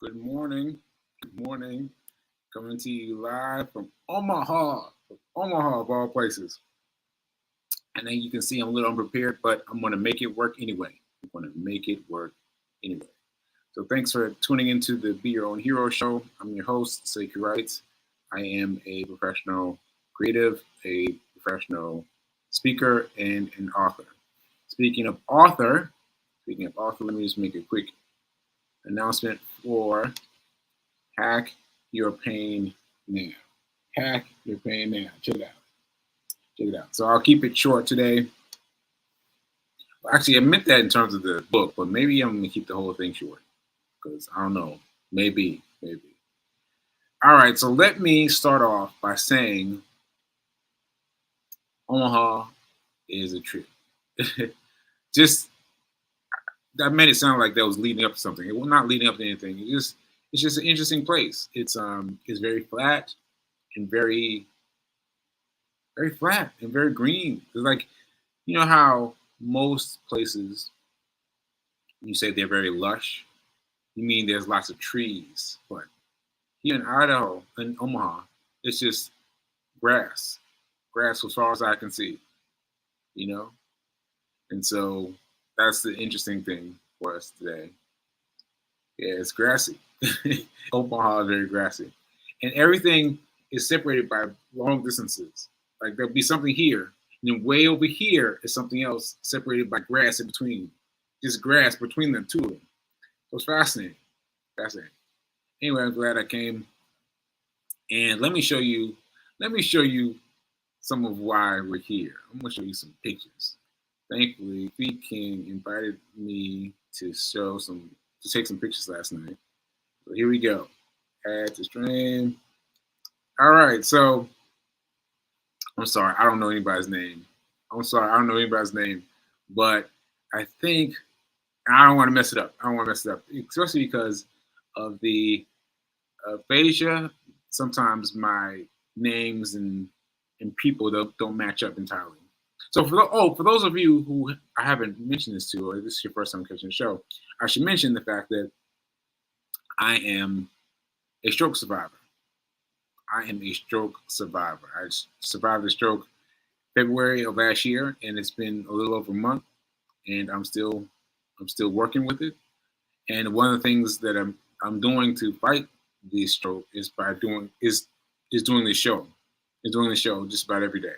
Good morning. Good morning. Coming to you live from Omaha of all places. And then you can see I'm a little unprepared, but I'm going to make it work anyway. I'm going to make it work anyway. So thanks for tuning into the Be Your Own Hero show. I'm your host, Seiki Wright. I am a professional creative, a professional speaker, and an author. Speaking of author, let me just make a quick announcement for Hack Your Pain Now. Hack Your Pain Now. Check it out. So I'll keep it short today. Actually, I meant that in terms of the book, but maybe I'm going to keep the whole thing short because I don't know. Maybe. All right, so let me start off by saying Omaha is a trip. Just that made it sound like that was leading up to something. It was not leading up to anything. It's just an interesting place. It's very flat and very flat and very green. It's like, you know how most places you say they're very lush, you mean there's lots of trees, but here in Idaho, in Omaha, it's just grass as far as I can see, you know? And so that's the interesting thing for us today. Yeah, it's grassy. Omaha is very grassy. And everything is separated by long distances. Like there'll be something here, and then way over here is something else separated by grass in between. Just grass between the two of them. So it's fascinating. Anyway, I'm glad I came. And let me show you some of why we're here. I'm gonna show you some pictures. Thankfully, Fee King invited me to take some pictures last night. So here we go. Add to stream. All right, so I'm sorry, I don't know anybody's name. But I think I don't want to mess it up. Especially because of the aphasia. Sometimes my names and people don't match up entirely. So for those of you who I haven't mentioned this to, or this is your first time catching the show, I should mention the fact that I am a stroke survivor. I survived a stroke February of last year, and it's been a little over a month, and I'm still working with it. And one of the things that I'm doing to fight the stroke is doing this show. Doing the show just about every day.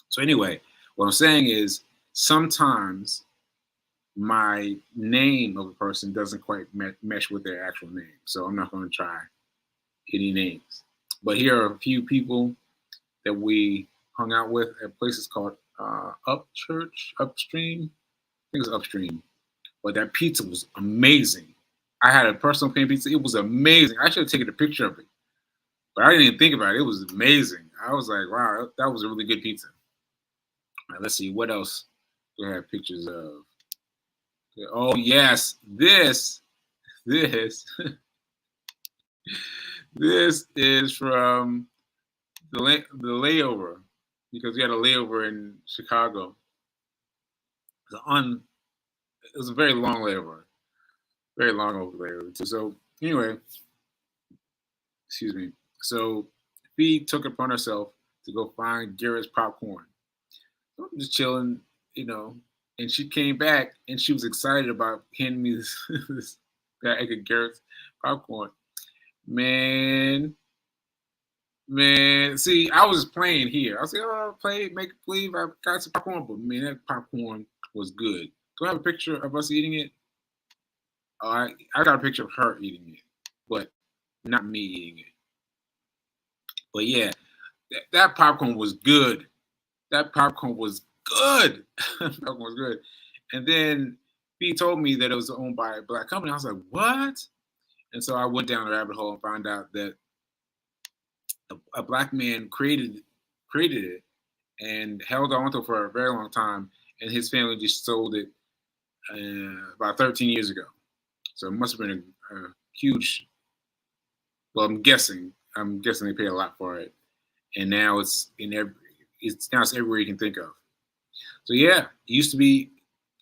So anyway, what I'm saying is sometimes my name of a person doesn't quite mesh with their actual name. So I'm not going to try any names. But here are a few people that we hung out with at places called Upstream. I think it's Upstream. But that pizza was amazing. I had a personal pan pizza. It was amazing. I should have taken a picture of it. But I didn't even think about it. It was amazing. I was like, wow, that was a really good pizza. All right, let's see. What else do I have pictures of? Oh, yes. This this is from the layover, because we had a layover in Chicago. It was a very long layover. Very long layover. So anyway, excuse me. So Fee took it upon herself to go find Garrett's popcorn. So I'm just chilling, and she came back and she was excited about handing me this bag of Garrett's popcorn. Man, see, I was just playing here. I was like, make believe I got some popcorn, but man, that popcorn was good. Do I have a picture of us eating it? I got a picture of her eating it, but not me eating it. But yeah, that popcorn was good. That popcorn was good. Popcorn was good. And then he told me that it was owned by a black company. I was like, what? And so I went down the rabbit hole and found out that a black man created it and held on to it for a very long time, and his family just sold it about 13 years ago. So it must have been a huge. Well, I'm guessing they paid a lot for it, and now it's everywhere you can think of. So yeah, it used to be.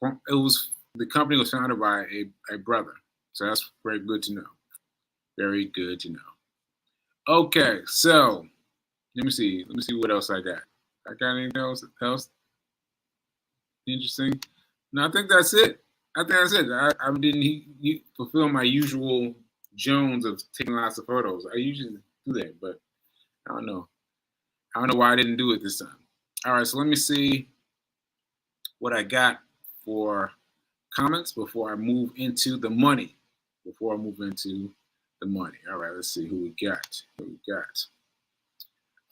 The company was founded by a brother, so that's very good to know. Very good to know. Okay, so let me see. Let me see what else I got. I got anything else interesting? No, I think that's it. I think that's it. I didn't fulfill my usual Jones of taking lots of photos. I usually do that, but I don't know. I don't know why I didn't do it this time. All right, so let me see what I got for comments before I move into the money. All right, let's see who we got.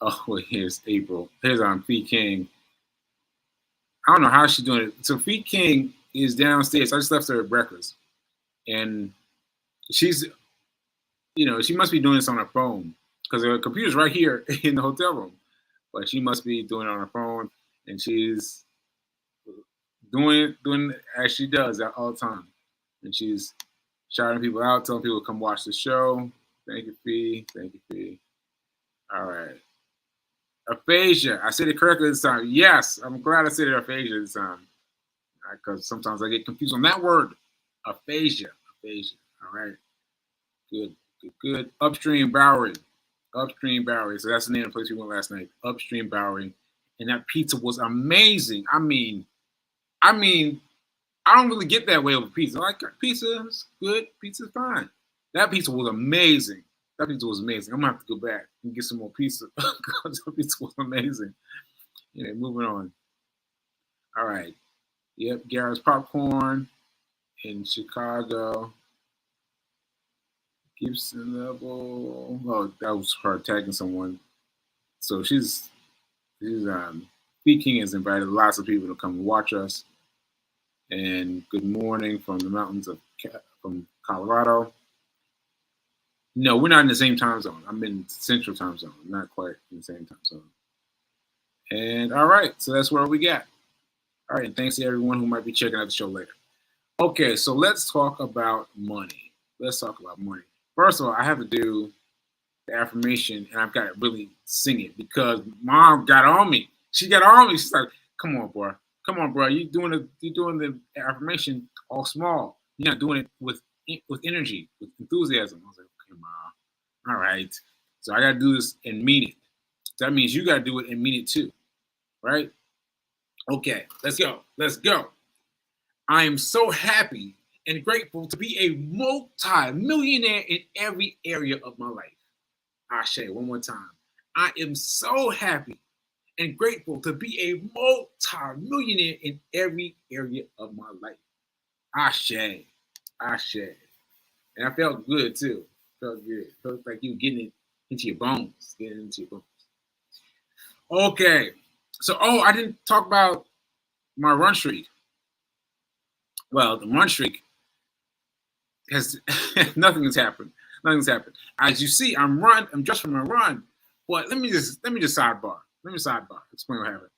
Oh, well, here's April. Here's Fee King. I don't know how she's doing it. So Fee King is downstairs. I just left her at breakfast, and she's, she must be doing this on her phone because her computer's right here in the hotel room. But she must be doing it on her phone, and she's doing it as she does all the time. And she's shouting people out, telling people to come watch the show. Thank you, Fee. All right. Aphasia. I said it correctly this time. Yes, I'm glad I said it aphasia this time. Because sometimes I get confused on that word. Aphasia. All right. Good. Upstream Bowery. So that's the name of the place we went last night. Upstream Bowery. And that pizza was amazing. I mean, I don't really get that way over pizza. Like, pizza's good. Pizza's fine. That pizza was amazing. I'm gonna have to go back and get some more pizza because that pizza was amazing. Moving on. All right. Yep, Garrett's Popcorn in Chicago. Gibson Level. Oh, that was her tagging someone. So she's Fee King has invited lots of people to come and watch us. And good morning from the mountains from Colorado. No, we're not in the same time zone. I'm in Central time zone, not quite in the same time zone. And all right, so that's where we got. All right, and thanks to everyone who might be checking out the show later. Okay, so let's talk about money. First of all, I have to do the affirmation, and I've got to really sing it because Mom got on me. She got on me. She's like, "Come on, bro. You're doing the affirmation all small. You're not doing it with energy, with enthusiasm." I was like, "Okay, Mom. All right." So I got to do this and mean it. That means you got to do it and mean it too, right? Okay, let's go. I am so happy and grateful to be a multi-millionaire in every area of my life. Ashe, one more time. I am so happy and grateful to be a multi-millionaire in every area of my life. Ashe. And I felt good too. Felt like you getting it into your bones. Okay. So, I didn't talk about my run streak. Well, the run streak has nothing has happened. As you see, I'm just from a run. But let me just sidebar. Explain what happened.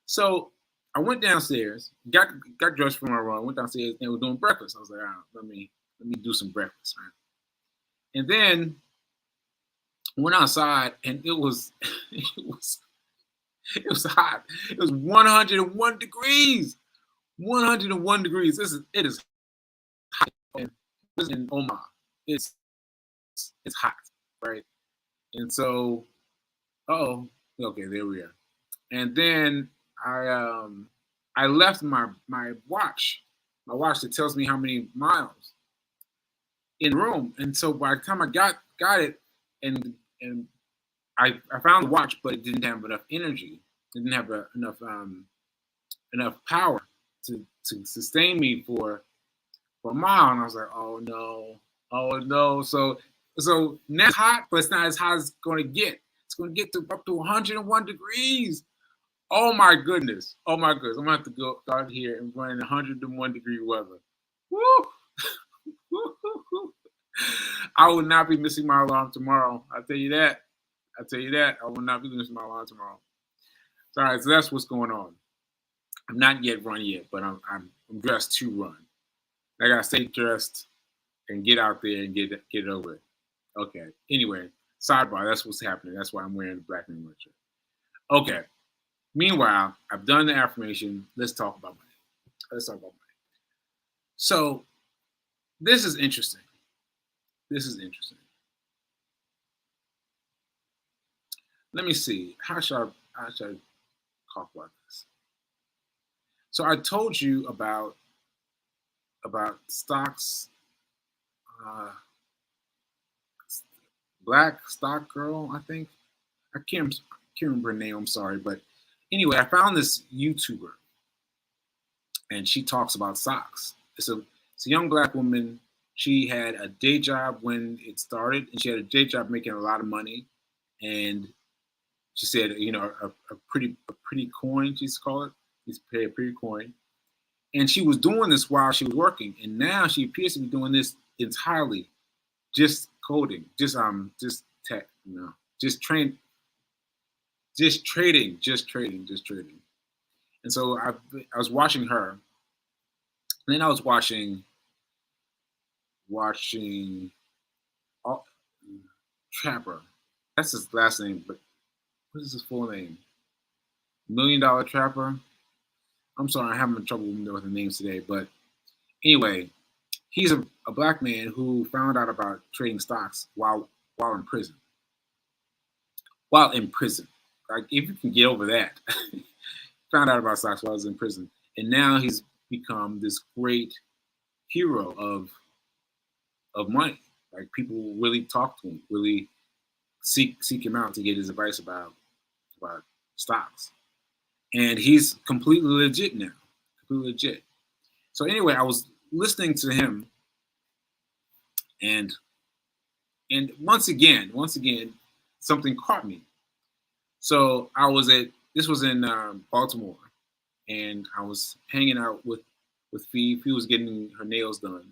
So I went downstairs, got dressed for my run, went downstairs, and was doing breakfast. I was like, let me do some breakfast, right? And then went outside, and it was hot. It was 101 degrees. 101 degrees. It is hot. In Omaha, it's hot, right? And so, okay, there we are. And then I left my watch that tells me how many miles in the room. And so by the time I got it, and I found the watch, but it didn't have enough energy. It didn't have enough power to sustain me for a mile. And I was like, oh no. So now it's hot, but it's not as hot as it's going to get. It's going to get up to 101 degrees. Oh my goodness. I'm going to have to go out here and run in 101 degree weather. Woo! I will not be missing my alarm tomorrow. I'll tell you that. I will not be missing my alarm tomorrow. So, all right, so that's what's going on. I'm not yet run yet, but I'm dressed to run. I gotta stay dressed and get out there and get it over it. Okay. Anyway, sidebar. That's what's happening. That's why I'm wearing the black and white shirt. Okay. Meanwhile, I've done the affirmation. Let's talk about money. So this is interesting. let me see. How should I talk about this? So I told you about stocks, uh, Black Stock Girl, I think. I can't remember her name. I'm sorry, but anyway, I found this YouTuber, and she talks about stocks. It's a young black woman. She had a day job when it started, and she had a day job making a lot of money. And she said, a pretty coin, she used to call it. She used to pay a pretty coin. And she was doing this while she was working, and now she appears to be doing this entirely just coding, just tech, just train, just trading. And so I was watching her, and then I was watching all, Trapper. That's his last name, but what is his full name? $1 Million Trapper. I'm sorry, I'm having trouble with the names today, but anyway, he's a black man who found out about trading stocks while in prison. While in prison, like if you can get over that, found out about stocks while I was in prison, and now he's become this great hero of money. Like people really talk to him, really seek him out to get his advice about stocks, and he's completely legit now, completely legit. So anyway, I was listening to him, and once again, something caught me. So I was at this was in Baltimore, and I was hanging out with Fee. Fee was getting her nails done,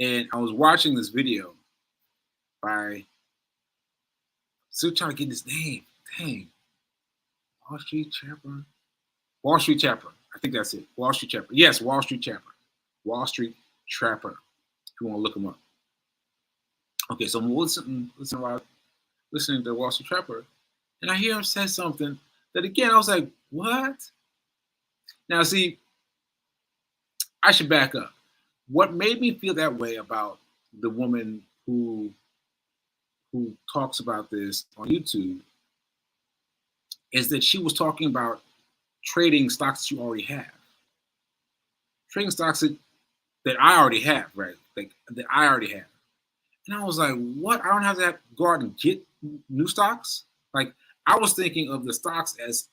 and I was watching this video by still trying to get his name. Dang, Wall Street Trapper. Wall Street Trapper. I think that's it. Wall Street Trapper. Yes, Wall Street Trapper. Wall Street Trapper. If you want to look him up. Okay, so I'm listening to Wall Street Trapper, and I hear him say something that again I was like, what? Now see, I should back up. What made me feel that way about the woman who talks about this on YouTube is that she was talking about trading stocks that you already have. Trading stocks that I already have, right? Like that I already have. And I was like, what? I don't have to go out and get new stocks? Like I was thinking of the stocks as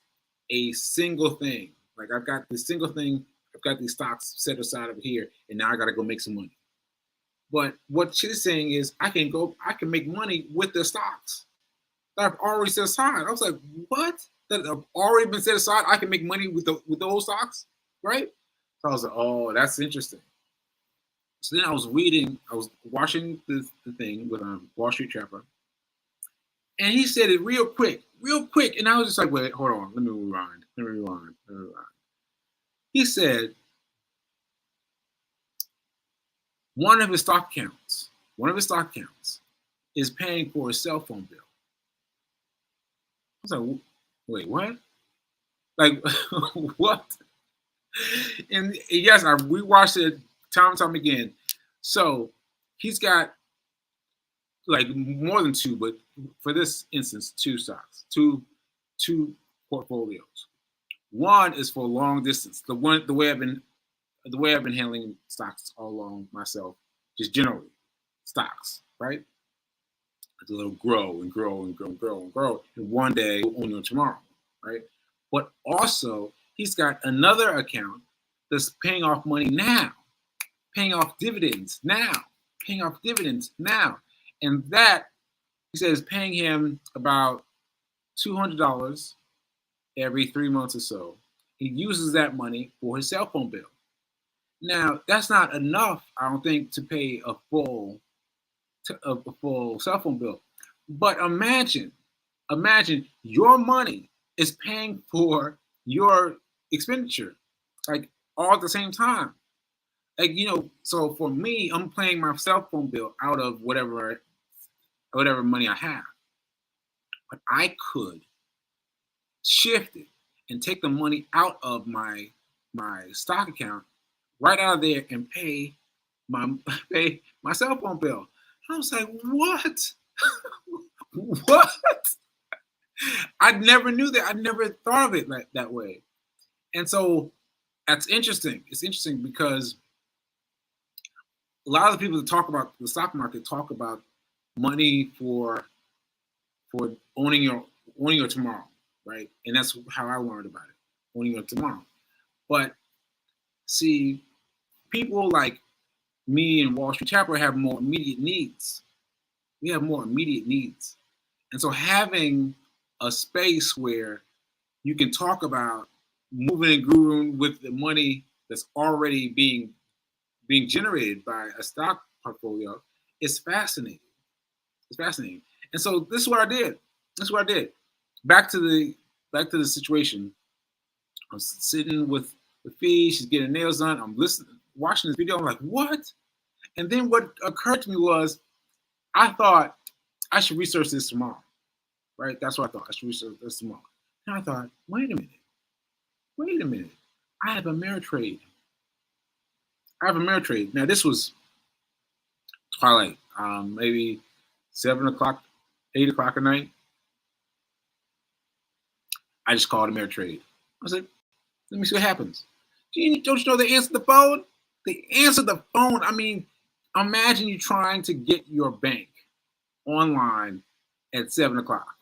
a single thing. Like I've got this single thing, I've got these stocks set aside over here, and now I gotta go make some money. But what she's saying is I can make money with the stocks that I've already set aside. I was like, what? That have already been set aside, I can make money with those stocks, right? So I was like, oh, that's interesting. So then I was watching the thing with Wall Street Trapper, and he said it real quick, and I was just like, wait, hold on, let me rewind. He said one of his stock accounts is paying for a cell phone bill. I was like, wait, what? Like, what? And yes, we watched it time and time again. So he's got like more than two, but for this instance, two stocks, two portfolios. One is for long distance. The way I've been handling stocks all along myself, just generally stocks, right? It'll grow and grow and grow and grow and grow. And one day we'll own them tomorrow, right? But also he's got another account that's paying off money now, paying off dividends now, And that, he says, paying him about $200 every 3 months or so. He uses that money for his cell phone bill. Now, that's not enough, I don't think, to pay a full cell phone bill. But imagine your money is paying for your expenditure, like all at the same time. Like, so for me, I'm paying my cell phone bill out of whatever money I have. But I could shift it and take the money out of my stock account right out of there and pay my cell phone bill. I was like, what? What? I never knew that. I never thought of it like that way. And so that's interesting. It's interesting because a lot of the people that talk about the stock market talk about money for owning your tomorrow, right? And that's how I learned about it, owning your tomorrow. But see, people like me and Wall Street Chapel have more immediate needs. We have more immediate needs. And so having a space where you can talk about moving and grooving with the money that's already being generated by a stock portfolio is fascinating. It's fascinating. And so this is what I did. This is what I did. Back to the situation. I'm sitting with Fee. She's getting nails done. I'm listening, watching this video. I'm like, what? And then what occurred to me was, I thought I should research this tomorrow. Right? That's what I thought. I should research this tomorrow. And I thought, wait a minute. Wait a minute. I have a Ameritrade. Now this was twilight, maybe 7 o'clock, 8 o'clock at night. I just called Ameritrade. I said, let me see what happens. Don't you know they answered the phone? They answered the phone. I mean, imagine you trying to get your bank online at 7 o'clock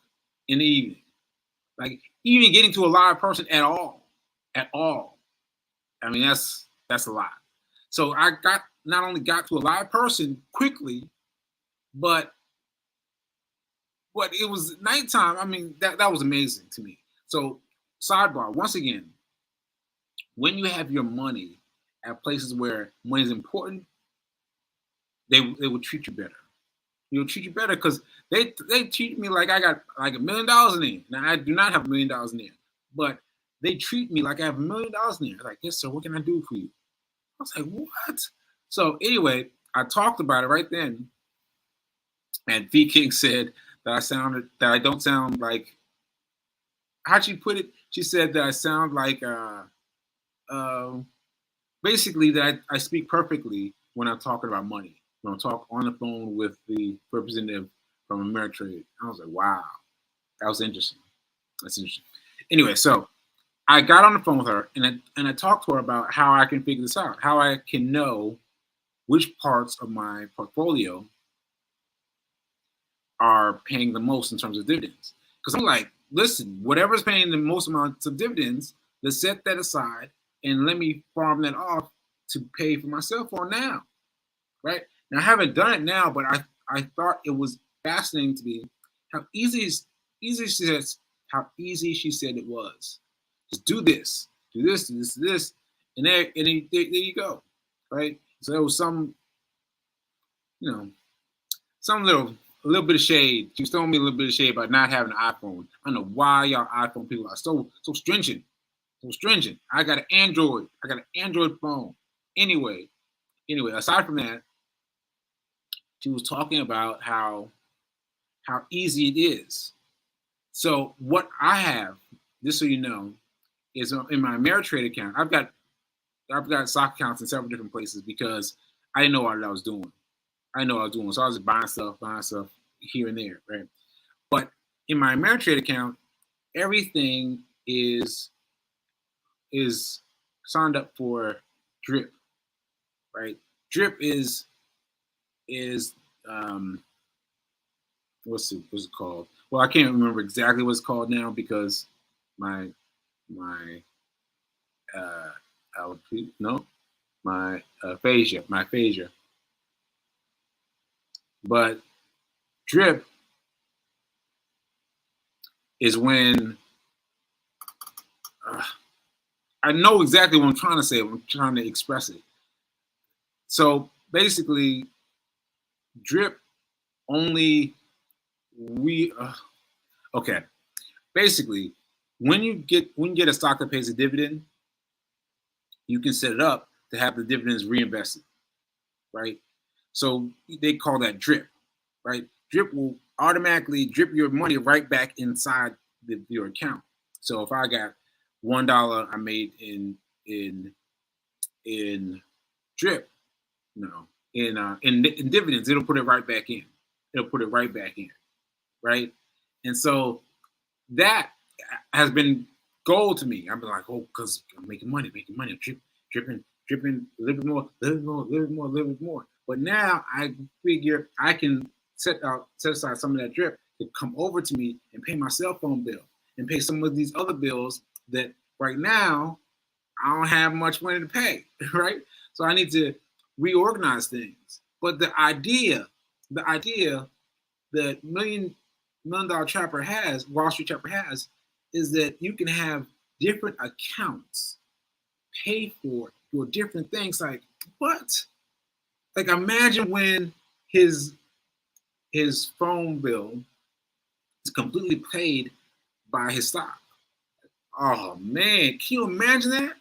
in the evening. Like, even getting to a live person at all. I mean, that's a lot. So I not only got to a live person quickly, but it was nighttime. I mean, that was amazing to me. So sidebar, once again, when you have your money at places where money is important, they will treat you better. They'll treat you better because they treat me like I got like $1 million in there. Now I do not have $1 million in there, but they treat me like I have $1 million in there. Like, yes, sir, what can I do for you? I was like, what? So anyway, I talked about it right then, and V King said that I don't sound like. How'd she put it? She said that I sound like basically that I speak perfectly when I'm talking about money. When I talk on the phone with the representative from Ameritrade. I was like, wow, that was interesting. That's interesting. Anyway, so I got on the phone with her and I talked to her about how I can figure this out, how I can know which parts of my portfolio are paying the most in terms of dividends. Because I'm like, listen, whatever's paying the most amount of dividends, let's set that aside and let me farm that off to pay for my cell phone now, right? Now, I haven't done it now, but I thought it was fascinating to me how easy she said it was. Just do this, do this, do this, do this, and there you go, right? So there was some a little bit of shade. She was throwing me a little bit of shade about not having an iPhone. I don't know why y'all iPhone people are so stringent. So stringent. I got an Android. I got an Android phone. Anyway, aside from that, she was talking about how easy it is. So what I have, just so you know, is in my Ameritrade account. I've got stock accounts in several different places because I didn't know what I was doing. So I was just buying stuff here and there, right? But in my Ameritrade account, everything is signed up for Drip, right? Drip is what's it called? Well, I can't remember exactly what it's called now because my aphasia. But Drip is when I know exactly what I'm trying to say. I'm trying to express it. So basically, Drip only okay. Basically, when you get a stock that pays a dividend, you can set it up to have the dividends reinvested, right? So they call that Drip, right? Drip will automatically drip your money right back inside your account. So if I got $1 I made in Drip, in dividends, it'll put it right back in. Right? And so that has been gold to me. I've been like, oh, because I'm making money, I'm dripping, a little bit more, a little bit more, a little bit more, a little bit more. But now I figure I can set aside some of that drip to come over to me and pay my cell phone bill and pay some of these other bills that right now I don't have much money to pay, right? So I need to reorganize things. But the idea that million dollar trapper has, Wall Street trapper has, is that you can have different accounts paid for different things. Like what? Like imagine when his phone bill is completely paid by his stock. Oh man, can you imagine that?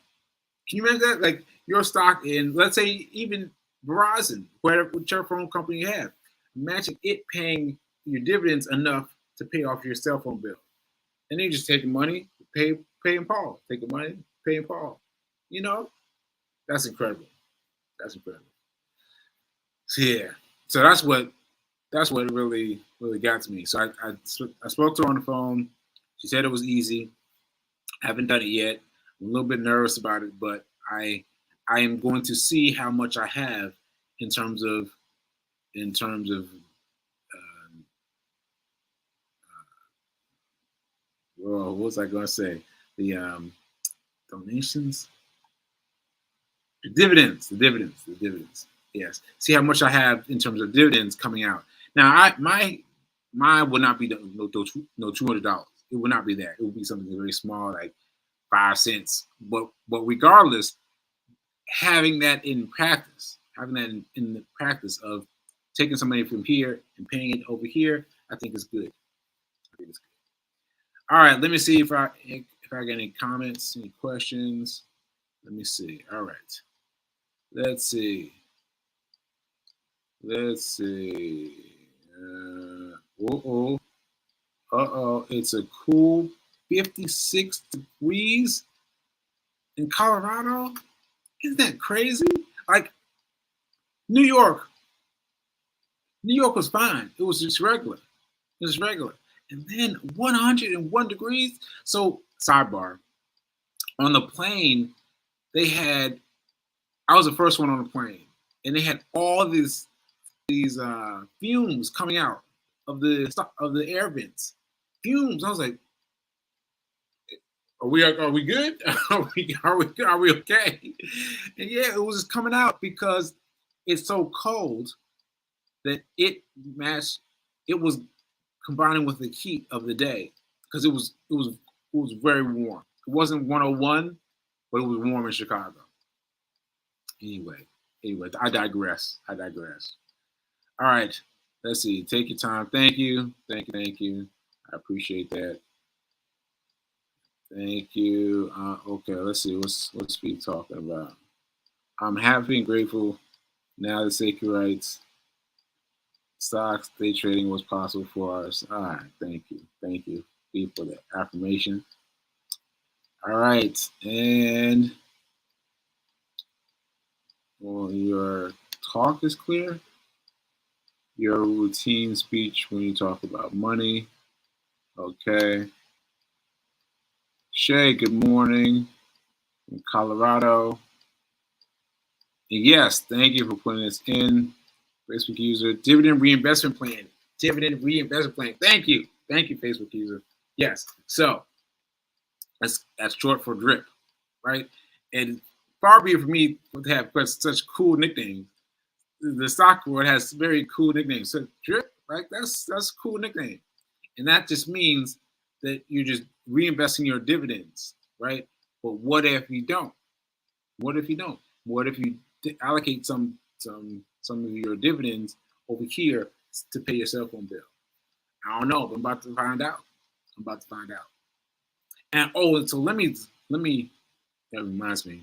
Can you imagine that? Like your stock in, let's say, even Verizon, whichever phone company you have. Imagine it paying your dividends enough to pay off your cell phone bill. And then you just take the money, pay and Paul. Take the money, pay and Paul. You know, that's incredible. That's incredible. So yeah. So that's what really got to me. So I spoke to her on the phone. She said it was easy. I haven't done it yet. I'm a little bit nervous about it, but I am going to see how much I have in terms of um, what was I going to say? The donations, the dividends. Yes, see how much I have in terms of dividends coming out. Now, mine would not be no $200. It would not be that. It would be something very small, like 5 cents. But regardless, having that in the practice of taking some money from here and paying it over here, I think is good. I think it's good. All right, let me see if I get any comments, any questions. Let me see. All right, let's see. Let's see. Uh oh. It's a cool 56 degrees in Colorado. Isn't that crazy? Like New York, New York was fine. It was just regular. It was regular. And then 101 degrees. So, sidebar, on the plane, they had, I was the first one on the plane, and they had all these fumes coming out of the air vents. Fumes. I was like, are we good? Are we okay? And yeah, it was just coming out because it's so cold that it was combining with the heat of the day because it was very warm. It wasn't 101, but it was warm in Chicago. Anyway, I digress. All right, let's see. Take your time. Thank you. I appreciate that. Thank you. Okay, let's see. What's we talking about? I'm happy and grateful now the sacred rights stocks day trading was possible for us. All right, thank you for the affirmation. All right, and well, your talk is clear. Your routine speech when you talk about money. Okay. Shay, good morning from Colorado. And yes, thank you for putting this in. Facebook user, dividend reinvestment plan. Thank you, Facebook user. Yes, so that's short for drip, right? And far be it for me to have such cool nicknames. The stock world has very cool nicknames. So drip, right? That's a cool nickname, and that just means that you're just reinvesting your dividends, right? But what if you don't? What if you don't? What if you allocate some of your dividends over here to pay your cell phone bill? I don't know, but I'm about to find out. And oh, so let me. That reminds me.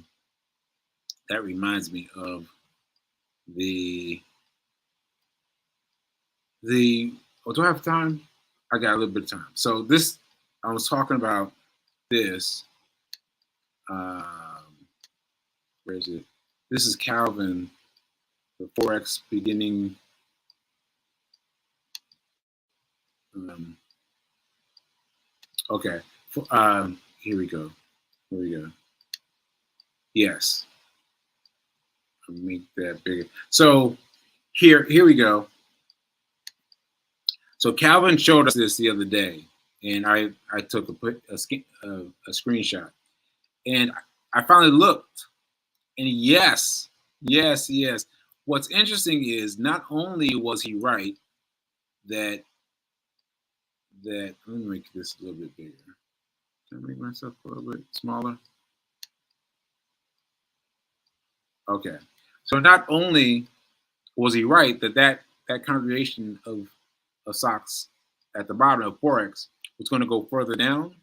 Of the the. Oh, do I have time? I got a little bit of time. So this, I was talking about this. Um, where is it? This is Calvin, the Forex beginning. Um, Okay. Here we go. Here we go. Yes. I'll make that bigger. So here we go. So Calvin showed us this the other day, and I took a screenshot, and I finally looked, and yes. What's interesting is not only was he right that let me make this a little bit bigger. Can I make myself a little bit smaller? Okay. So not only was he right that congregation of stocks at the bottom of Forex was going to go further down.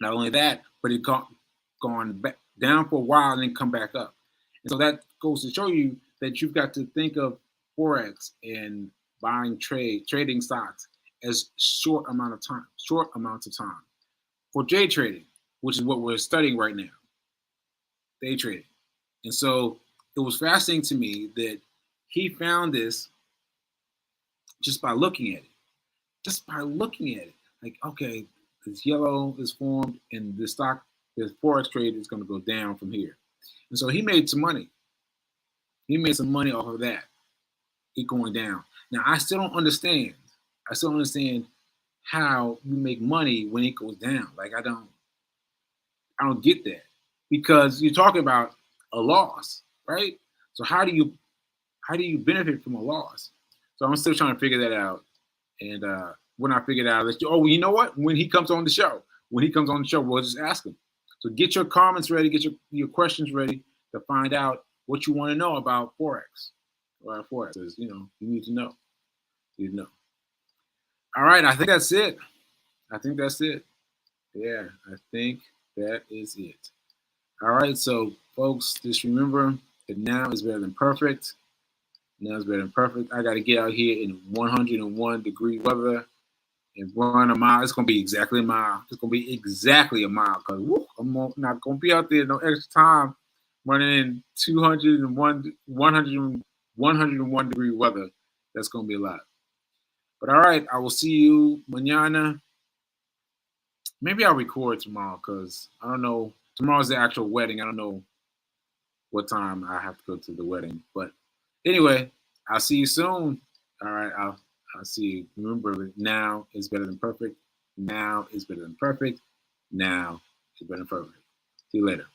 Not only that, but it gone back down for a while and then come back up. And so that goes to show you that you've got to think of Forex and trading stocks as short amounts of time. For day trading, which is what we're studying right now, day trading. And so it was fascinating to me that he found this just by looking at it. Just by looking at it. Like, okay, this yellow is formed and this Forex trade is going to go down from here. And so he made some money. He made some money off of that. It going down. Now, I still don't understand. I still don't understand how you make money when it goes down. Like, I don't get that. Because you're talking about a loss, right? So how do you benefit from a loss? So I'm still trying to figure that out. And when I figure it out, you know what? When he comes on the show, we'll just ask him. So get your comments ready, get your questions ready to find out what you want to know about Forex. Forex, because you need to know. You know. All right, I think that's it. Yeah, I think that is it. All right, so folks, just remember that now is better than perfect. Now is better than perfect. I got to get out here in 101 degree weather and run a mile. It's going to be exactly a mile. It's going to be exactly a mile because I'm not going to be out there no extra time running in 101 degree weather. That's going to be a lot. But all right, I will see you mañana. Maybe I'll record tomorrow because I don't know. Tomorrow's the actual wedding. I don't know what time I have to go to the wedding. But anyway, I'll see you soon. All right, I'll see you. Remember, now is better than perfect. Now is better than perfect. Now is better than perfect. See you later.